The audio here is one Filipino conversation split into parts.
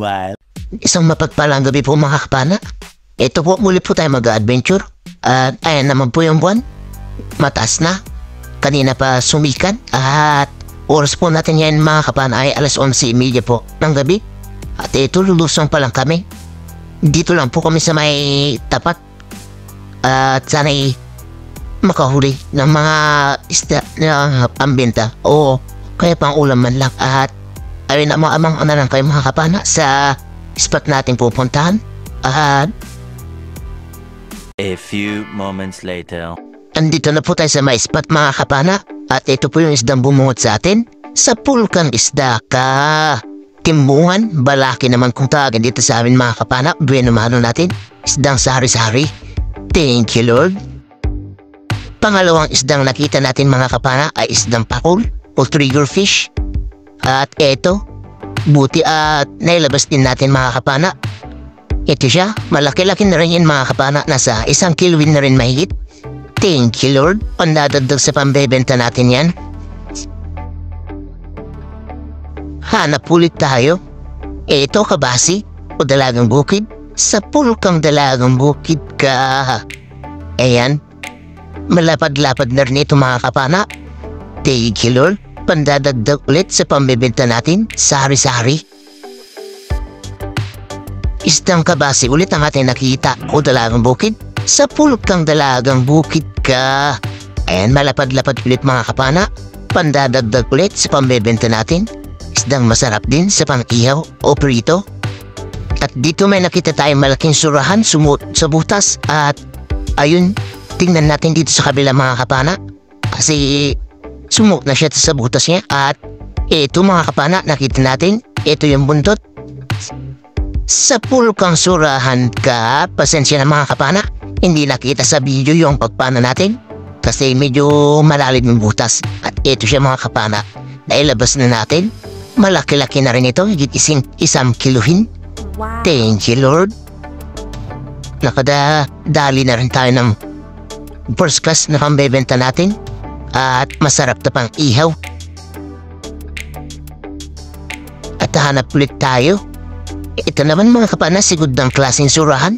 Meanwhile. Isang mapagpalang gabi po mga kapana. Ito po muli po tayo mag-adventure. At ayan naman po yung buwan. Mataas na. Kanina pa sumikat. At oras po natin yan mga kapana ay alas 11:30 po ng gabi. At ito lulusong pa lang kami. Dito lang po kami sa may tapat. At sana'y makahuli ng mga isda na pambenta. O kaya pang ulam man lang. At ayun na amang na lang kayo mga kapana sa spot natin pupuntahan. At a few moments later. andito na po tayo sa may spot mga kapana. At ito po yung isdang bumungot sa atin. Sa pulkang isda ka. Timbungan, balaki naman kung tawagin dito sa amin mga kapana. Bueno mahalo natin. Isdang sari-sari. Thank you Lord. Pangalawang isdang nakita natin mga kapana ay isdang pakul o triggerfish. At eto, buti at nailabas din natin mga kapana. Ito siya, malaki-laki na rin yan mga kapana. Nasa 1 kilo na rin mahigit. Thank you Lord. Pandadagdag sa pambebenta natin yan. Hanap ulit tayo. Ito kabasi o dalagang bukid. Sa pulkang dalagang bukid ka. Ayan. Malapad-lapad na rin ito mga kapana. Thank you Lord. Pandadagdag ulit sa pambebenta natin. Sari-sari. Isdang kabasi ulit ang ating nakita o dalagang bukid. Sa pulkang dalagang bukid ka. Ayan, malapad-lapad ulit mga kapana. Pandadagdag ulit sa pambebenta natin. Isdang masarap din sa pang-ihaw o prito. At dito may nakita tayong malaking surahan sumut sa butas. At ayun, tingnan natin dito sa kabila mga kapana. Kasi sumut na siya sa butas niya. At ito mga kapana, nakita natin. Ito yung buntot. Sa pulkang surahan ka. Pasensya na mga kapana. Hindi nakita sa video yung pagpana natin. Kasi medyo malalim yung butas. At ito siya mga kapana. Nailabas na natin. Malaki-laki na rin ito. Higit 1 kiluhin. Wow. Thank you Lord. Nakadali na rin tayo ng first class na pambebenta natin. At masarap na pang ihaw. At hanap ulit tayo. Ito naman mga kapana, sigud ng klaseng surahan.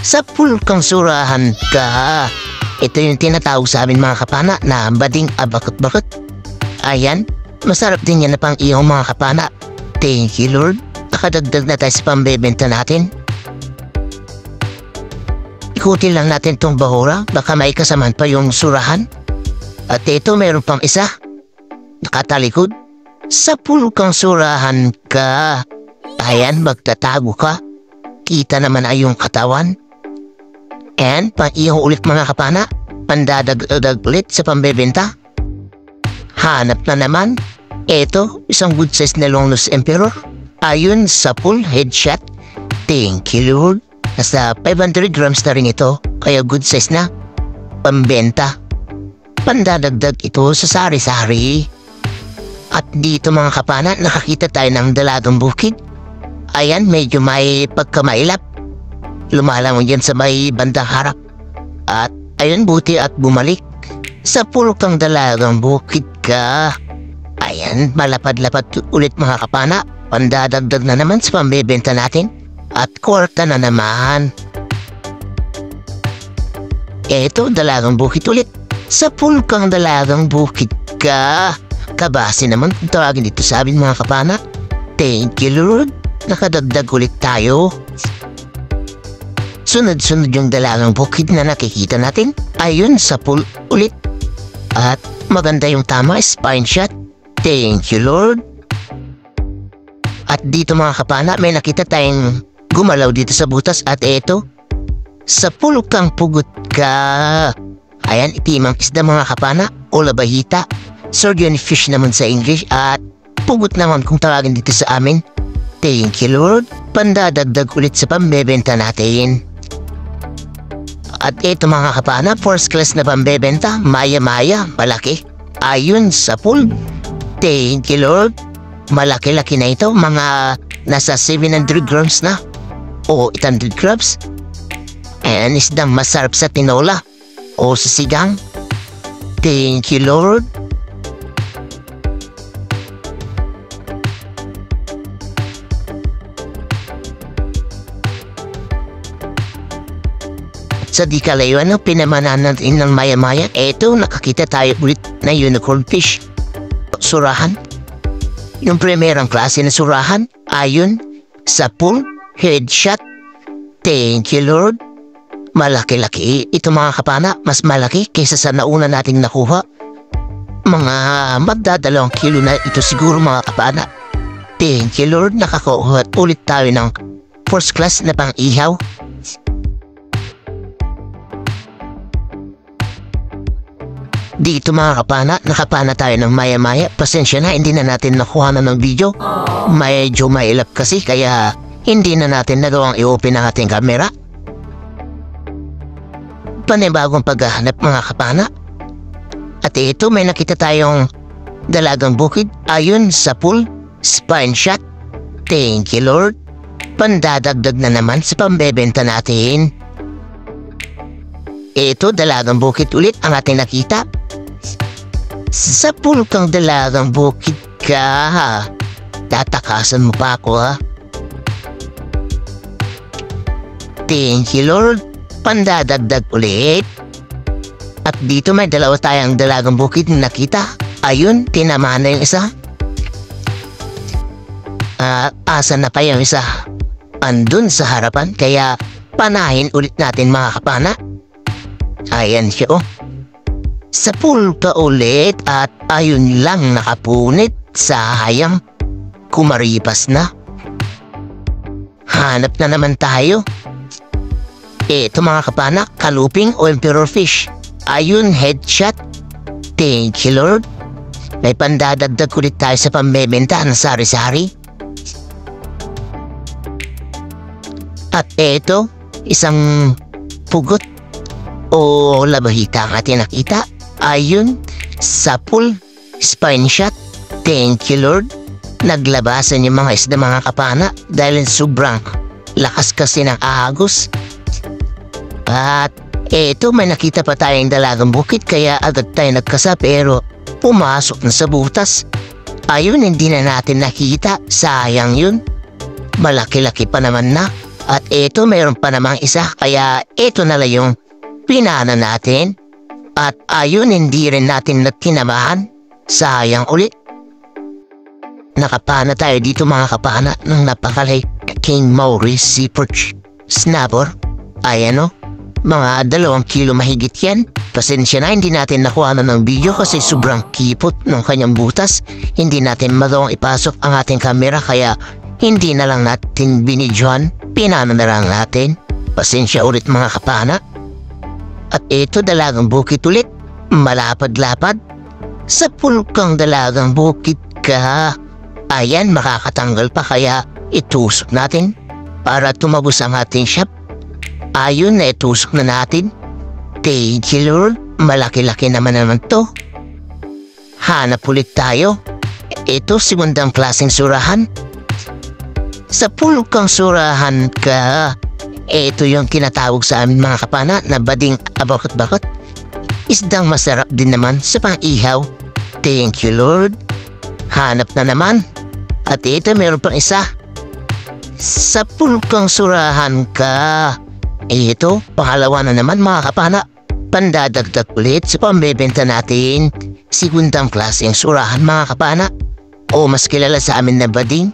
Sa pulkang surahan ka. Ito yung tinatawag sa amin mga kapana na bading abakot-bakot. Ayan, masarap din yan na pang ihaw mga kapana. Thank you Lord. Nakadagdag na tayo sa pambebenta natin. Ikutin lang natin tong bahura. Baka may kasaman pa yung surahan. At ito mayroon pang isa. Nakatalikod. Sa pulkang surahan ka. Ayan, magtatago ka. Kita naman ay yung katawan. And pang-ihaw ulit mga kapana. Pandadagdag ulit sa pambebenta. Hanap na naman. Ito, isang good size na longnose emperor. Ayun sa full headshot. Thank you Lord. Nasa 500 grams na rin ito. Kaya good size na. Pambenta. Pandadagdag ito sa sari-sari. At dito mga kapana, nakakita tayo ng dalagang bukid. Ayan, medyo may pagkamailap. Lumalangon yan sa may bandang harap. At ayun, buti at bumalik. Sa pulkang dalagang bukid ka. Ayan, malapad-lapad ulit mga kapana. Pandadagdag na naman sa pambebenta natin. At kwarta na naman. Eto, dalagang bukid ulit. Sa pulkang dalagang bukid ka. Kabase naman kung tawagin dito sa amin mga kapana. Thank you Lord. Nakadagdag ulit tayo. Sunod-sunod yung dalagang bukid na nakikita natin. Ayun sa pool ulit. At maganda yung tama, spine shot. Thank you Lord. At dito mga kapana, may nakita tayong gumalaw dito sa butas. At eto, sa pulkang pugot ka. Ayan, itimang isda mga kapana o labahita. Sturgeon fish naman sa English. At pugot naman kung tawagin dito sa amin. Thank you Lord. Pandadagdag ulit sa pambebenta natin. At ito mga kapana, first class na pambebenta. Maya-maya, malaki. Ayun sa pool. Thank you Lord. Malaki-laki na ito. Mga nasa 700 grams na. O 800 grams. And isdang masarap sa tinola. O sa sigang. Thank you Lord. At sa di kalayuan, pinamanan natin ng maya-maya. Eto, nakakita tayo ulit na unicorn fish. Surahan. Yung primerang klase na surahan, ayon sa pool, headshot. Thank you, Lord. Malaki-laki ito mga kapana, mas malaki kaysa sa nauna nating nakuha. Mga magdadalawang kilo na ito siguro mga kapana. Thank you, Lord. Nakakuha ulit tayo ng first class na pang-ihaw. Dito mga kapana, nakapana tayo ng maya-maya. Pasensya na, hindi na natin nakuha na ng video. Medyo mailap kasi, kaya hindi na natin nagawang i-open ang ating camera. Panibagong paghahanap mga kapana. At ito, may nakita tayong dalagang bukid ayon sa pool, spine shot. Thank you, Lord. Pandadagdag na naman sa pambebenta natin. Ito, dalagang bukid ulit ang ating nakita. Sa pool kang dalagang bukid ka. Tatakasan mo pa ako ha. Thank you, Lord. Pandadagdag ulit. At dito may dalawa tayong dalagang bukid na nakita. Ayun, tinamaan na yung isa. Asa na pa yung isa? Andun sa harapan, kaya panahin ulit natin mga kapana. Ayan siya oh. Sa pool ka ulit at ayun lang nakapunit. Sayang, kumaripas na. Hanap na naman tayo. Ito mga kapana, kaluping o emperor fish. Ayun, headshot. Thank you, Lord. May pandadagdag ulit tayo sa pambebenta ng sari-sari. At ito, isang pugot o labahita ang ating nakita. Ayun, sa pool, spine shot. Thank you, Lord. Naglabasan yung mga isda mga kapana dahil sobrang lakas kasi ng ahagos. At eto, may nakita pa tayong dalagang bukid kaya agad tayo nagkasa pero pumasok na sa butas. Ayun, hindi na natin nakita. Sayang yun. Malaki-laki pa naman na. At eto, mayroon pa namang isa kaya eto na lang yung pinana natin. At ayun, hindi rin natin natinamahan. Sayang ulit. Nakapana tayo dito mga kapana ng napakalay King Maurice Sea Perch Snapper. Ayan o. Mga 2 kilo mahigit yan. Pasensya na, hindi natin nakuha na ng video kasi sobrang kipot ng kanyang butas. Hindi natin magawang ipasok ang ating camera kaya hindi na lang natin binidyohan. Pinana na lang natin. Pasensya ulit mga kapana. At ito, dalagang bukid ulit. Malapad-lapad. Sa pulkang dalagang bukid ka. Ayan, makakatanggal pa kaya itusok natin para tumabos ang ating shop. Ayun, na itusok na natin. Thank you, Lord. Malaki-laki naman to. Hanap ulit tayo. Ito, segundang klaseng surahan. Sa pulkang surahan ka. Ito yung kinatawag sa amin mga kapana na bading abakot-bakot. Isdang masarap din naman sa pang-ihaw. Thank you, Lord. Hanap na naman. At ito, meron pang isa. Sa pulkang surahan ka. Ito, pangalawa na naman mga kapana. Pandadagdag ulit sa pambebenta natin. Segundang klaseng surahan mga kapana. O mas kilala sa amin na bading.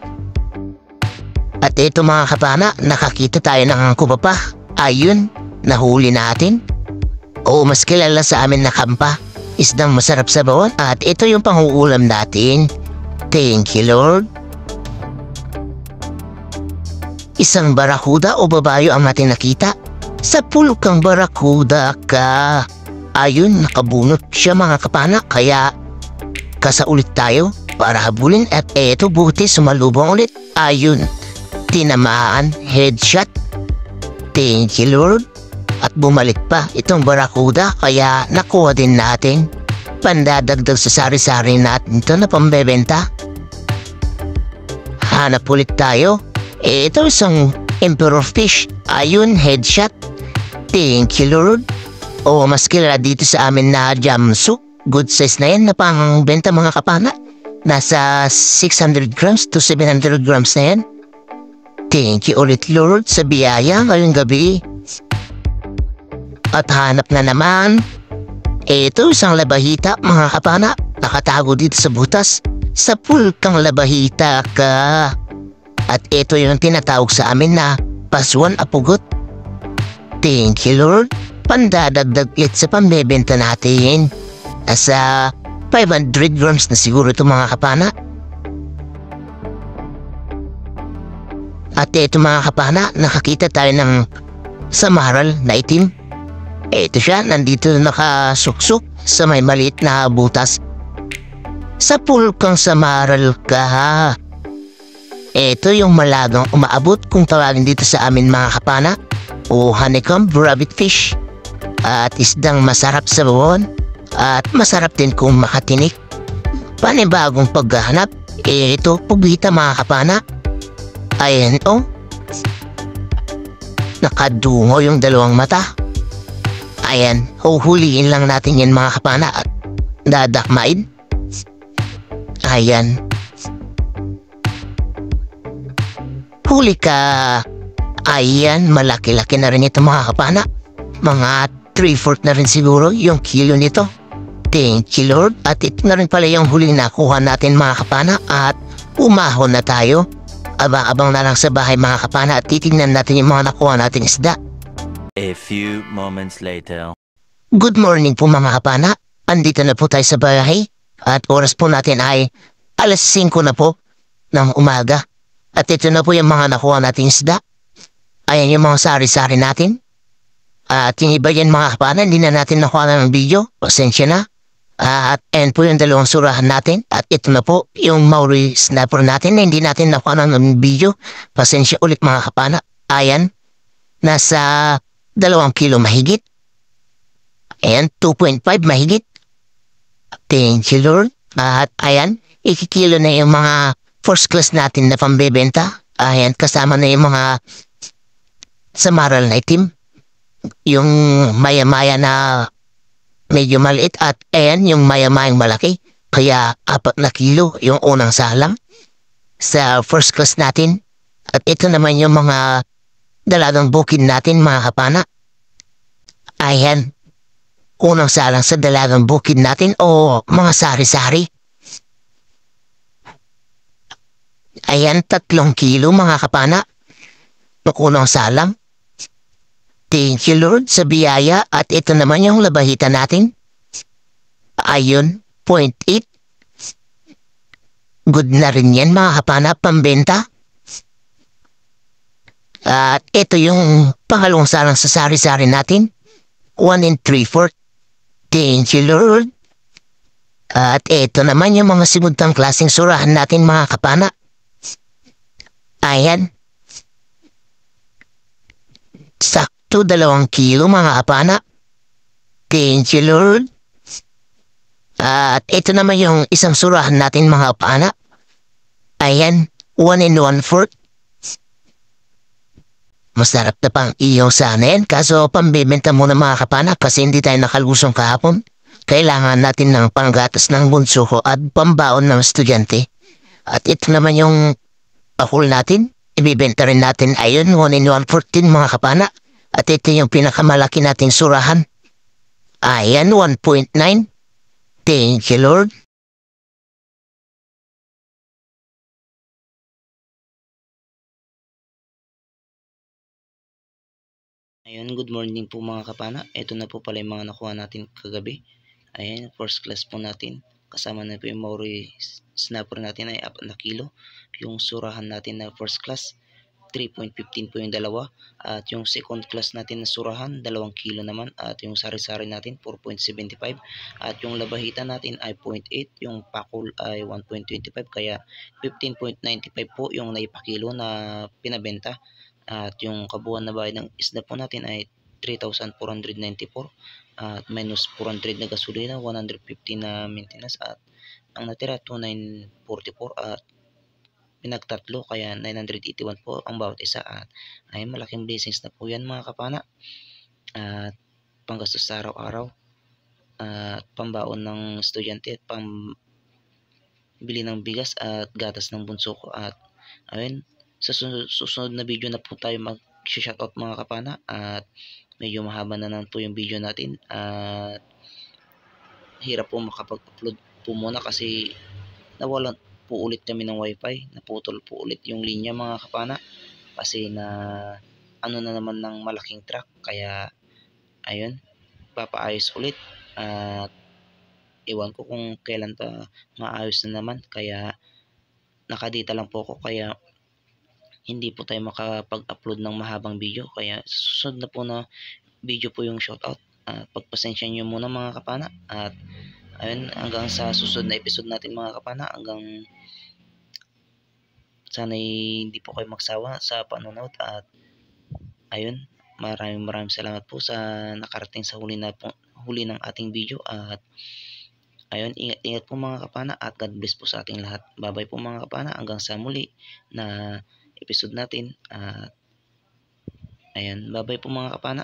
At ito mga kapana, nakakita tayo ng kupapa. Ayun, nahuli natin. O mas kilala sa amin na kampa. Isdang masarap sa bawon. At ito yung panguulam natin. Thank you, Lord. Isang barakuda o babayo ang ating nakita. Sa pulkang barakuda ka. Ayun, nakabunot siya mga kapana. Kaya kasa ulit tayo para habulin. At eto, buti sumalubong ulit. Ayun, tinamaan, headshot. Thank you, Lord. At bumalik pa itong barakuda kaya nakuha din natin. Pandadagdag sa sari-sari natin ito na pambebenta. Hanap ulit tayo. Ito isang emperor fish. Ayun, headshot. Thank you, Lord. O mas kilala dito sa amin na jamsu. Good size na yan na pangbenta mga kapana. Nasa 600 grams to 700 grams na yan. Thank you ulit, Lord, sa biyaya ngayong gabi. At hanap na naman. Ito isang labahita mga kapana. Nakatago dito sa butas. Sa pulkang labahita ka. At ito yung tinatawag sa amin na paswan apugot. Thank you Lord. Pandadagdag ulit sa pambebenta natin. Asa 500 grams na siguro ito mga kapana. At ito mga kapana, nakakita tayo ng samaral na itim. Ito siya, nandito nakasuksok sa may maliit na butas. Sa pulkang samaral ka. Ito yung malagang umaabot kung tawagin dito sa amin mga kapana. O honeycomb rabbit fish. At isdang masarap sa bawon. At masarap din kung makatinik. Panibagong paghahanap. Ito, pugita mga kapana. Ayan o. Nakadungo yung dalawang mata. Ayan, huhuliin lang natin yan mga kapana at dadakmain. Ayan. Huli ka. Ayan, malaki-laki na rin ito mga kapana. Mga 3/4 na rin siguro yung kilo nito. Thank you Lord. At ito na rin pala yung huling nakuha natin mga kapana at umahon na tayo. Abang-abang na lang sa bahay mga kapana at titignan natin yung mga nakuha natin isda. A few moments later. Good morning po mga kapana. Andito na po tayo sa bahay at oras po natin ay 5:00 na po ng umaga. At ito na po yung mga nakuha natin isda. Ayan yung mga sari-sari natin. At yung iba yan mga kapana, hindi na natin nakuha ng video. Pasensya na. At ayan po yung dalawang surahan natin. At ito na po yung Maori snapper natin na hindi natin nakuha ng video. Pasensya ulit mga kapana. Ayan. Nasa 2 kilo mahigit. Ayan, 2.5 mahigit. Thank you Lord. At ayan, ikikilo na yung mga first class natin na pambebenta. Ayan, kasama na yung mga samaral na itim. Yung maya-maya na medyo maliit at ayan yung maya-mayang malaki. Kaya 4 na kilo yung unang salang sa first class natin. At ito naman yung mga dalagang bukid natin mga kapana. Ayan. Unang salang sa dalagang bukid natin o mga sari-sari. Ayan, 3 kilo mga kapana. Unang salang. Thank you Lord sa biyaya at ito naman yung labahita natin. Ayun, 0.8. Good na rin yan mga kapana, pambenta. At ito yung pangalawang salang sa sari-sari natin. 1 3/4. Thank you Lord. At ito naman yung mga simutang klaseng surahan natin mga kapana. Ayan. Sakto 2 kilo mga kapana. Thank you Lord. At ito naman yung isang surahan natin mga kapana. Ayan, 1 1/4. Masarap na pang iyaw sana yan. Kaso pambibenta muna mga kapana kasi hindi tayo nakalusong kahapon. Kailangan natin ng panggatas ng bunso ko at pambaon ng estudyante. At ito naman yung pakul natin. Ibibenta rin natin ayun 1 1/4 mga kapana. At ito yung pinakamalaki nating surahan. Ayan, 1.9. Thank you Lord. Ayun, good morning po mga kapana. Ito na po pala yung mga nakuha natin kagabi. Ayan, first class po natin. Kasama na po yung Maori snapper natin ay 4 na kilo. Yung surahan natin na first class, 3.15 po yung dalawa. At yung second class natin na surahan, 2 kilo naman. At yung sari-sari natin, 4.75. At yung labahita natin ay 0.8. Yung pakul ay 1.25. Kaya 15.95 po yung naipakilo na pinabenta. At yung kabuuan na bayad ng isda po natin ay 3,494 at minus 400 na gasolina, 150 na maintenance at ang natira 2,944 at pinagtatlo kaya 981 po ang bawat isa at ay malaking blessings na po yan mga kapana at panggastos sa araw-araw at pambaon ng estudyante at pambili ng bigas at gatas ng bunso ko at ayun sa susunod na video na po tayo mag-shoutout mga kapana at medyo mahaba na naman po yung video natin at hirap po makapag-upload po muna kasi nawalan po ulit kami ng wifi, naputol po ulit yung linya mga kapana kasi na ano na naman ng malaking truck, kaya ayun, papaayos ulit at iwan ko kung kailan pa maayos na naman, kaya nakadita lang po ako, kaya hindi po tayo makapag-upload ng mahabang video, kaya susunod na po na video po yung shoutout. Pagpasensya nyo muna mga kapana at ayun, hanggang sa susunod na episode natin mga kapana, hanggang sana'y hindi po kayo magsawa sa panonood at ayun, maraming salamat po sa nakarating sa huli ng ating video at ayun, ingat po mga kapana at God bless po sa ating lahat. Bye-bye po mga kapana, hanggang sa muli na episode natin at ayun, bye-bye po mga kapana.